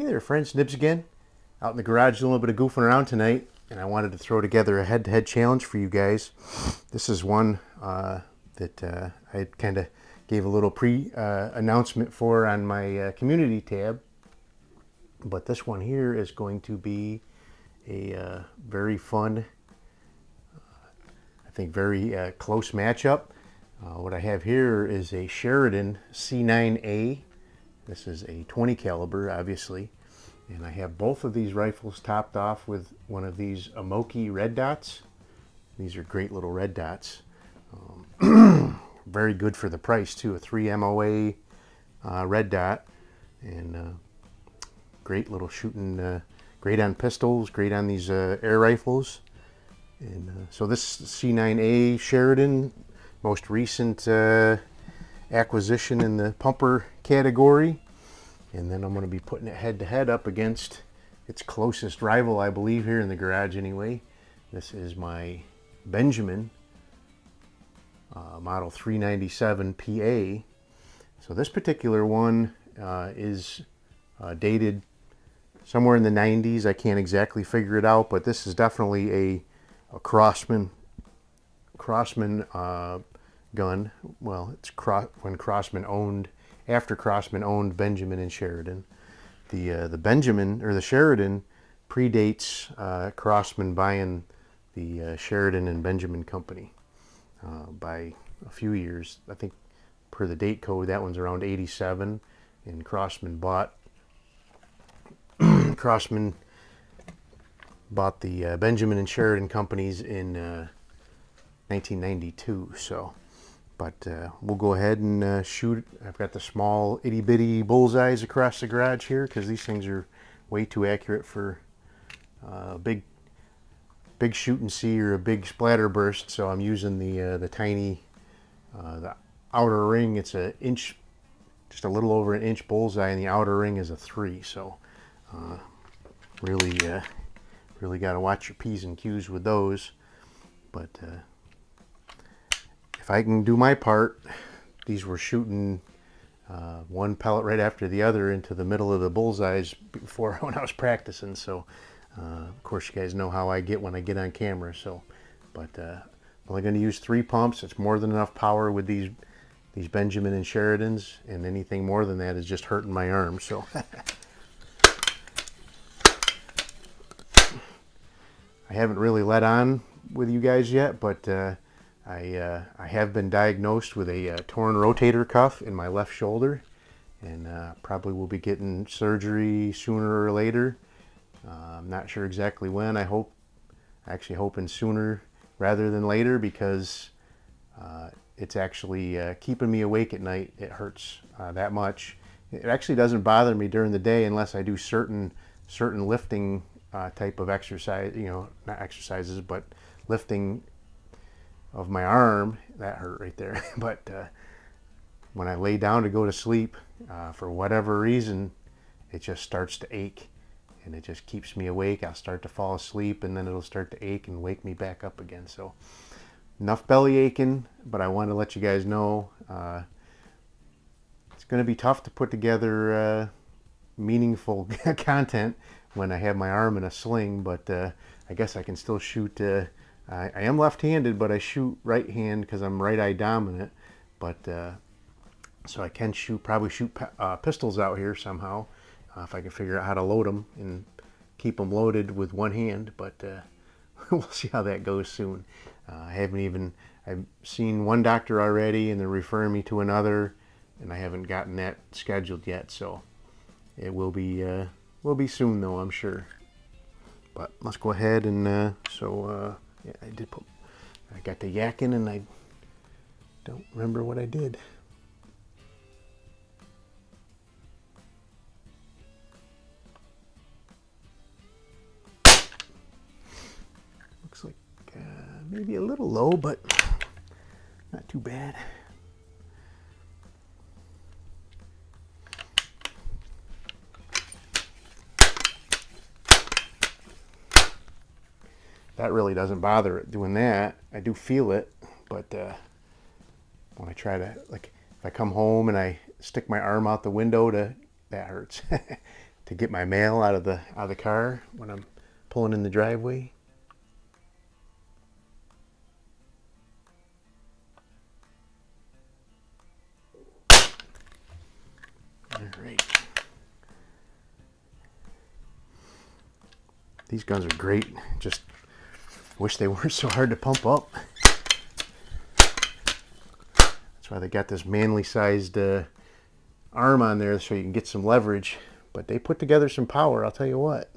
there friends, Nibs again. Out in the garage doing a little bit of goofing around tonight, and I wanted to throw together a head-to-head challenge for you guys. This is one that I kind of gave a little pre-announcement for on my community tab. But this one here is going to be a very fun, I think very close matchup. What I have here is a Sheridan C9A. This is a 20 caliber, obviously. And I have both of these rifles topped off with one of these Amoki red dots. These are great little red dots. Very good for the price too, a 3 MOA red dot. And great little shooting, great on pistols, great on these air rifles. And so this C9A Sheridan, most recent acquisition in the pumper category. And then I'm going to be putting it head to head up against its closest rival, I believe, here in the garage anyway. This is my Benjamin model 397 PA. So this particular one is dated somewhere in the 90s. I can't exactly figure it out, but this is definitely a Crosman gun. Well, it's when Crosman owned. After Crosman owned Benjamin and Sheridan. The Benjamin, or the Sheridan, predates Crosman buying the Sheridan and Benjamin company by a few years. I think per the date code, that one's around 87, and Crosman bought the Benjamin and Sheridan companies in 1992. So. But we'll go ahead and shoot. I've got the small itty bitty bullseyes across the garage here because these things are way too accurate for big shoot and see or a big splatter burst. So I'm using the tiny, the outer ring. It's an inch, just a little over an inch bullseye, and the outer ring is a 3. So really got to watch your P's and Q's with those. But if I can do my part, these were shooting one pellet right after the other into the middle of the bullseyes before when I was practicing. So, of course, you guys know how I get when I get on camera. So, but I'm only going to use 3 pumps. It's more than enough power with these Benjamin and Sheridans, and anything more than that is just hurting my arm. So, I haven't really let on with you guys yet, but. I have been diagnosed with a torn rotator cuff in my left shoulder, and probably will be getting surgery sooner or later. I'm not sure exactly when. Actually hoping sooner rather than later, because it's actually keeping me awake at night. It hurts that much. It actually doesn't bother me during the day unless I do certain lifting type of exercise. You know, not exercises, but lifting of my arm. That hurt right there. But when I lay down to go to sleep, for whatever reason, it just starts to ache, and it just keeps me awake. I'll start to fall asleep, and then it'll start to ache and wake me back up again. So enough belly aching, but I want to let you guys know it's going to be tough to put together meaningful content when I have my arm in a sling, but I guess I can still shoot. I am left-handed, but I shoot right-hand because I'm right-eye dominant. But so I can probably shoot pistols out here somehow if I can figure out how to load them and keep them loaded with one hand. But we'll see how that goes soon. I've seen one doctor already, and they're referring me to another, and I haven't gotten that scheduled yet. So it will be soon, though, I'm sure. But let's go ahead and yeah, I got the yakking, and I don't remember what I did. Looks like maybe a little low, but not too bad. That really doesn't bother it doing that. I do feel it, but when I try to, like, if I come home and I stick my arm out the window, that hurts. to get my mail out of the car when I'm pulling in the driveway. All right. These guns are great. Just wish they weren't so hard to pump up. That's why they got this manly sized arm on there so you can get some leverage. But they put together some power, I'll tell you what.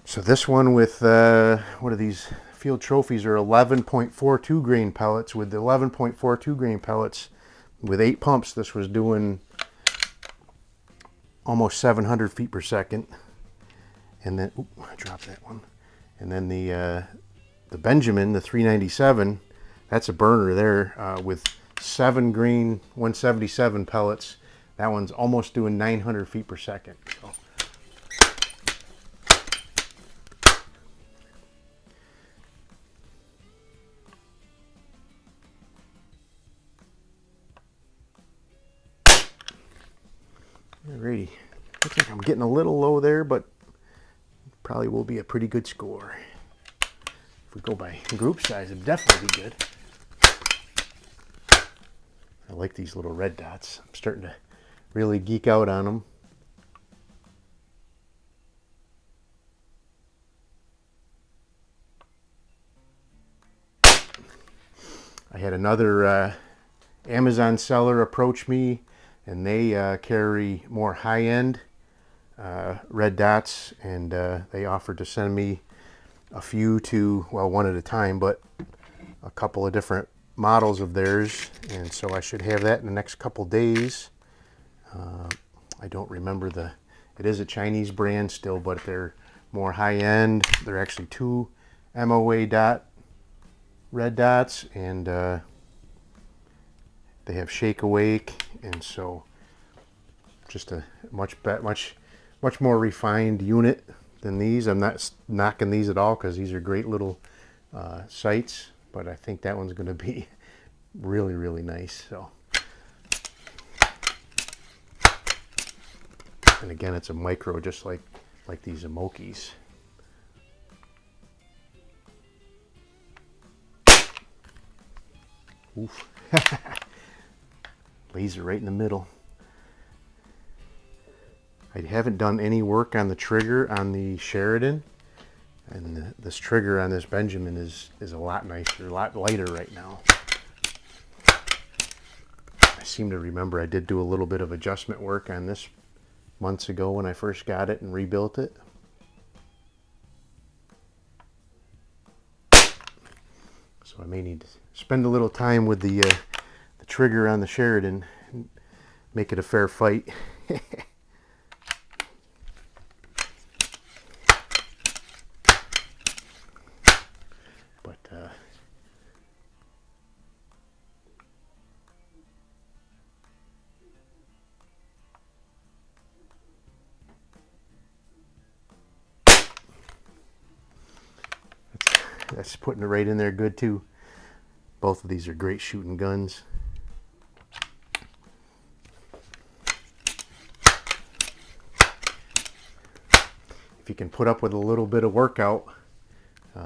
So this one with, what are these? Field trophies are 11.42 grain pellets. With the 11.42 grain pellets with 8 pumps, this was doing almost 700 feet per second. And then, oop, I dropped that one. And then the Benjamin, the 397, that's a burner there with 7 grain 177 pellets. That one's almost doing 900 feet per second. So. Alrighty, looks like I'm getting a little low there, but probably will be a pretty good score. If we go by group size, it'd definitely be good. I like these little red dots. I'm starting to really geek out on them. I had another Amazon seller approach me, and they carry more high-end red dots, and they offered to send me a few to, well, one at a time, but a couple of different models of theirs, and so I should have that in the next couple days. I don't remember it is a Chinese brand still, but they're more high-end. They're actually 2 MOA red dots, and they have shake awake, and so just a much more refined unit than these. I'm not knocking these at all because these are great little sights, but I think that one's going to be really, really nice. So, and again, it's a micro, just like these Amokis. Oof. Laser right in the middle. I haven't done any work on the trigger on the Sheridan, and this trigger on this Benjamin is a lot nicer, a lot lighter right now. I seem to remember I did do a little bit of adjustment work on this months ago when I first got it and rebuilt it. So I may need to spend a little time with the trigger on the Sheridan and make it a fair fight. But that's putting it right in there good too. Both of these are great shooting guns. If you can put up with a little bit of workout,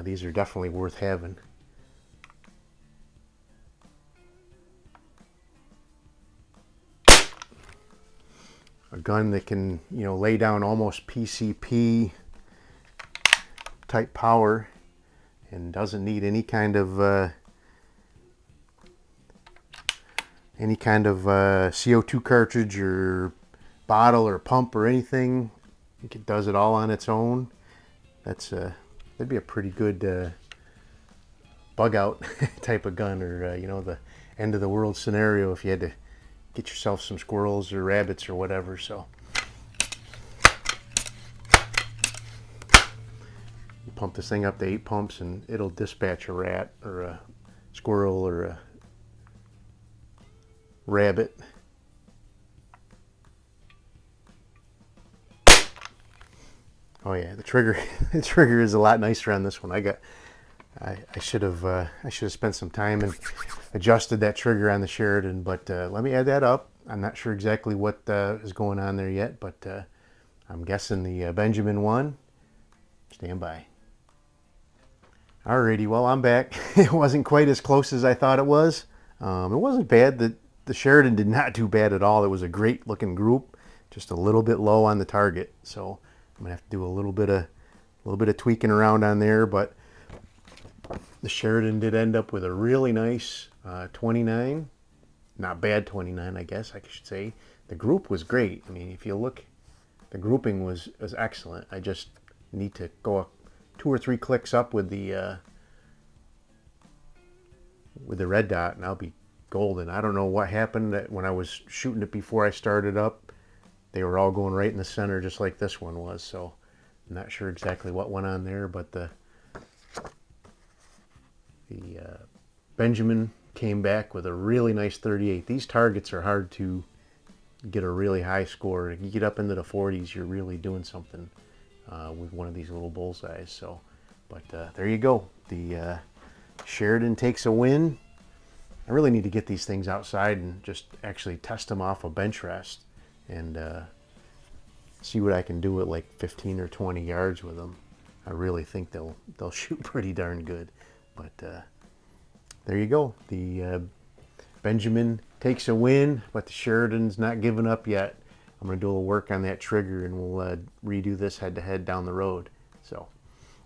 these are definitely worth having. A gun that can, lay down almost PCP type power and doesn't need any kind of CO2 cartridge or bottle or pump or anything. I think it does it all on its own. That'd be a pretty good bug out type of gun, or the end of the world scenario if you had to get yourself some squirrels or rabbits or whatever. So you pump this thing up to 8 pumps and it'll dispatch a rat or a squirrel or a rabbit. Oh yeah, the trigger is a lot nicer on this one. I I should have spent some time and adjusted that trigger on the Sheridan, but let me add that up. I'm not sure exactly what is going on there yet, but I'm guessing the Benjamin one. Stand by. Alrighty, well, I'm back. It wasn't quite as close as I thought it was. It wasn't bad. The Sheridan did not do bad at all. It was a great looking group, just a little bit low on the target. So I'm gonna have to do a little bit of tweaking around on there, but the Sheridan did end up with a really nice 29. Not bad 29, I guess I should say. The group was great. I mean, if you look, the grouping was excellent. I just need to go 2 or 3 clicks up with the red dot, and I'll be golden. I don't know what happened when I was shooting it before I started up. They were all going right in the center, just like this one was. So I'm not sure exactly what went on there, but the Benjamin came back with a really nice 38. These targets are hard to get a really high score. If you get up into the 40s, you're really doing something with one of these little bullseyes. So, but there you go. The Sheridan takes a win. I really need to get these things outside and just actually test them off a bench rest and see what I can do at like 15 or 20 yards with them. I really think they'll shoot pretty darn good. But there you go. The Benjamin takes a win, but the Sheridan's not giving up yet. I'm going to do a little work on that trigger, and we'll redo this head-to-head down the road. So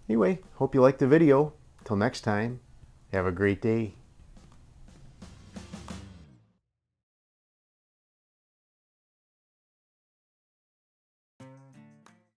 anyway, hope you liked the video. Until next time, have a great day.